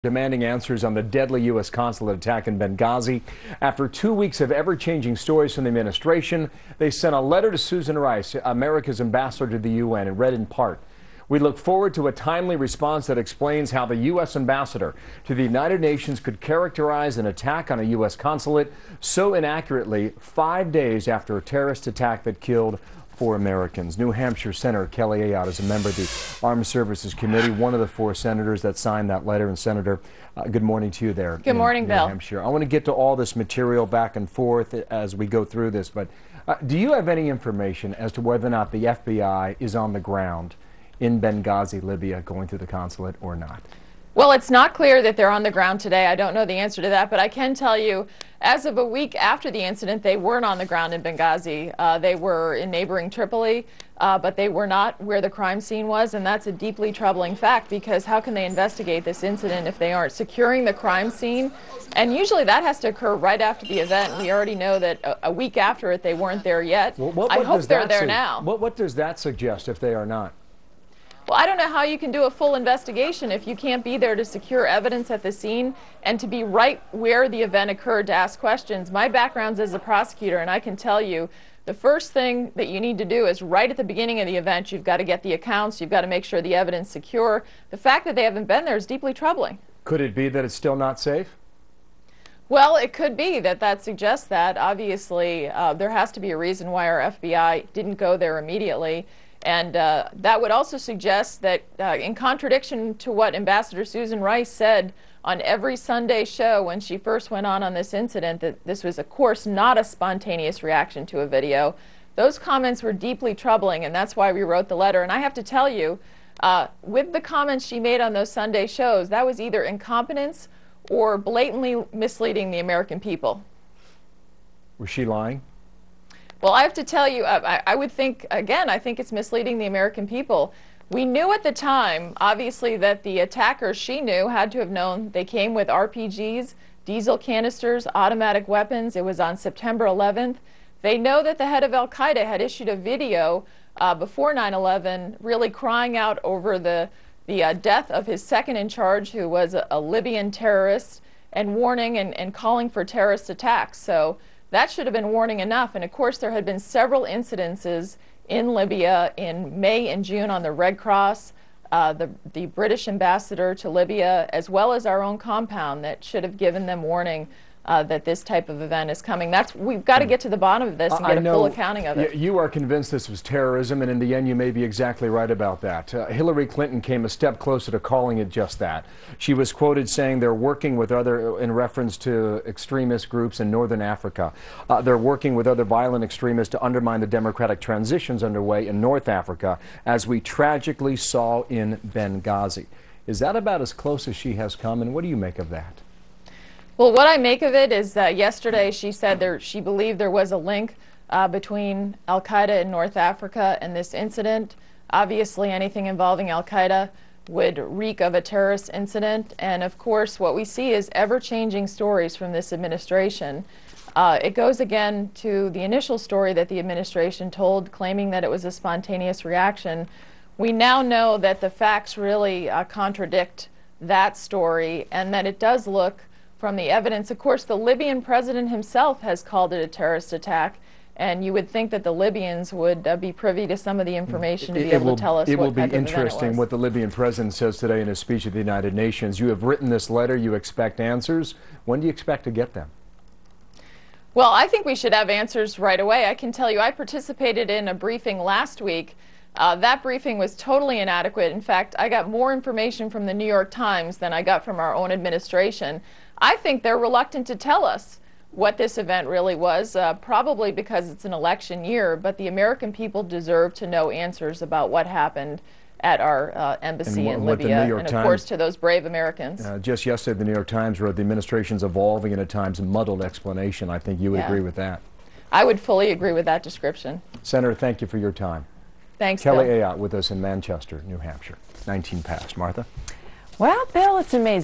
Demanding answers on the deadly U.S. consulate attack in Benghazi. After 2 weeks of ever-changing stories from the administration, they sent a letter to Susan Rice, America's ambassador to the UN, and read in part, "We look forward to a timely response that explains how the U.S. ambassador to the United Nations could characterize an attack on a U.S. consulate so inaccurately 5 days after a terrorist attack that killed 4 Americans." New Hampshire Senator Kelly Ayotte is a member of the Armed Services Committee, one of the 4 senators that signed that letter. And Senator, good morning to you there. Good morning, Bill. New Hampshire. I want to get to all this material back and forth as we go through this, but do you have any information as to whether or not the FBI is on the ground in Benghazi, Libya, going through the consulate or not? Well, it's not clear that they're on the ground today. I don't know the answer to that, but I can tell you, as of a week after the incident, they weren't on the ground in Benghazi. They were in neighboring Tripoli, but they were not where the crime scene was, and that's a deeply troubling fact, because how can they investigate this incident if they aren't securing the crime scene? And usually that has to occur right after the event. We already know that a week after it, they weren't there yet. Well, I hope they're there now. What does that suggest if they are not? Well, I don't know how you can do a full investigation if you can't be there to secure evidence at the scene and to be right where the event occurred to ask questions. My background's as a prosecutor, and I can tell you the first thing that you need to do is right at the beginning of the event, you've got to get the accounts, you've got to make sure the evidence is secure. The fact that they haven't been there is deeply troubling. Could it be that it's still not safe? Well, it could be that suggests that. Obviously, there has to be a reason why our FBI didn't go there immediately. And that would also suggest that, in contradiction to what Ambassador Susan Rice said on every Sunday show when she first went on this incident, that this was, of course, not a spontaneous reaction to a video, those comments were deeply troubling, and that's why we wrote the letter. And I have to tell you, with the comments she made on those Sunday shows, that was either incompetence or blatantly misleading the American people. Was she lying? Well, I have to tell you, I would think, again, I think it's misleading the American people. We knew at the time, obviously, that the attackers, she knew, had to have known. They came with RPGs, diesel canisters, automatic weapons. It was on September 11th. They know that the head of Al-Qaeda had issued a video before 9/11 really crying out over the death of his second in charge, who was a Libyan terrorist, and warning and calling for terrorist attacks. So that should have been warning enough. And of course, there had been several incidences in Libya in May and June on the Red Cross, the British ambassador to Libya, as well as our own compound, that should have given them warning that this type of event is coming. We've got to get to the bottom of this and get a full accounting of it. You are convinced this was terrorism, and in the end you may be exactly right about that. Hillary Clinton came a step closer to calling it just that. She was quoted saying they're working with in reference to extremist groups in northern Africa. They're working with other violent extremists to undermine the democratic transitions underway in North Africa, as we tragically saw in Benghazi. Is that about as close as she has come, and what do you make of that? Well, what I make of it is that yesterday she said she believed there was a link between Al-Qaeda in North Africa and this incident. Obviously, anything involving Al-Qaeda would reek of a terrorist incident. And of course, what we see is ever-changing stories from this administration. It goes again to the initial story that the administration told, claiming that it was a spontaneous reaction. We now know that the facts really contradict that story, and that it does look, from the evidence, of course, the Libyan president himself has called it a terrorist attack, and you would think that the Libyans would be privy to some of the information to be able to tell us what type of event it was. It will be interesting what the Libyan president says today in his speech at the United Nations. You have written this letter. You expect answers. When do you expect to get them? Well, I think we should have answers right away. I can tell you, I participated in a briefing last week. That briefing was totally inadequate. In fact, I got more information from the New York Times than I got from our own administration. I think they're reluctant to tell us what this event really was, probably because it's an election year, but the American people deserve to know answers about what happened at our embassy in Libya, and of course to those brave Americans. Just yesterday, the New York Times wrote the administration's evolving and at times muddled explanation. I think you would agree with that. I would fully agree with that description. Senator, thank you for your time. Thanks, Kelly Bill. Ayotte with us in Manchester, New Hampshire. 19 past. Martha? Well, Bill, it's amazing.